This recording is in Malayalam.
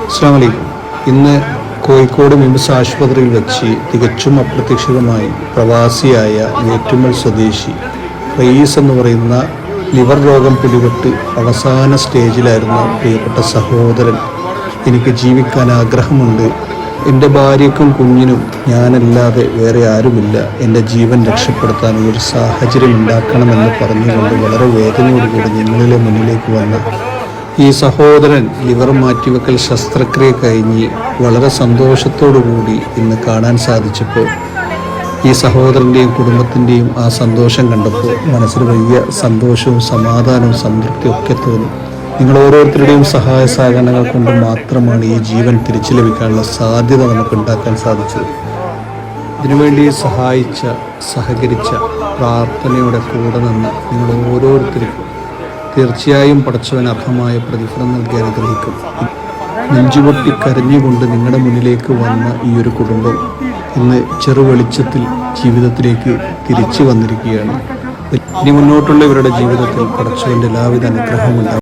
അസ്സലാമു അലൈക്കും. ഇന്ന് കോഴിക്കോട് മിംസ് ആശുപത്രിയിൽ വെച്ച് തികച്ചും അപ്രതീക്ഷിതമായി പ്രവാസിയായ വേറ്റുമ്മൽ സ്വദേശി റയീസ് എന്ന് പറയുന്ന ലിവർ രോഗം പിടിപെട്ട് അവസാന സ്റ്റേജിലായിരുന്ന പ്രിയപ്പെട്ട സഹോദരൻ, എനിക്ക് ജീവിക്കാൻ ആഗ്രഹമുണ്ട്, എൻ്റെ ഭാര്യയ്ക്കും കുഞ്ഞിനും ഞാനല്ലാതെ വേറെ ആരുമില്ല, എൻ്റെ ജീവൻ രക്ഷപ്പെടുത്താനുള്ളൊരു സാഹചര്യം ഉണ്ടാക്കണമെന്ന് പറഞ്ഞുകൊണ്ട് വളരെ വേദനയോടുകൂടി നിങ്ങളിലെ മുന്നിലേക്ക് വന്ന ഈ സഹോദരൻ ലിവർ മാറ്റിവെക്കൽ ശസ്ത്രക്രിയ കഴിഞ്ഞ് വളരെ സന്തോഷത്തോടു കൂടി ഇന്ന് കാണാൻ സാധിച്ചപ്പോൾ ഈ സഹോദരൻ്റെയും കുടുംബത്തിൻ്റെയും ആ സന്തോഷം കണ്ടപ്പോൾ മനസ്സിൽ വലിയ സന്തോഷവും സമാധാനവും സംതൃപ്തിയും ഒക്കെ തോന്നി. നിങ്ങൾ ഓരോരുത്തരുടെയും സഹായ സഹകരണങ്ങൾ കൊണ്ട് മാത്രമാണ് ഈ ജീവൻ തിരിച്ചു ലഭിക്കാനുള്ള സാധ്യത നമുക്ക് ഉണ്ടാക്കാൻ സാധിച്ചത്. ഇതിനുവേണ്ടി സഹായിച്ച, സഹകരിച്ച, പ്രാർത്ഥനയോടെ കൂടെ നിന്ന് നിങ്ങൾ ഓരോരുത്തർക്കും തീർച്ചയായും പടച്ചവൻ അർഹമായ പ്രതിഫലം നൽകി അനുഗ്രഹിക്കും. നെഞ്ചുപൊട്ടി കരഞ്ഞുകൊണ്ട് നിങ്ങളുടെ മുന്നിലേക്ക് വന്ന ഈ ഒരു കുടുംബം ഇന്ന് ചെറു വെളിച്ചത്തിൽ ജീവിതത്തിലേക്ക് തിരിച്ചു വന്നിരിക്കുകയാണ്. ഇനി മുന്നോട്ടുള്ള ഇവരുടെ ജീവിതത്തിൽ പടച്ചവൻ്റെ എല്ലാവിധ അനുഗ്രഹമുണ്ടാകും.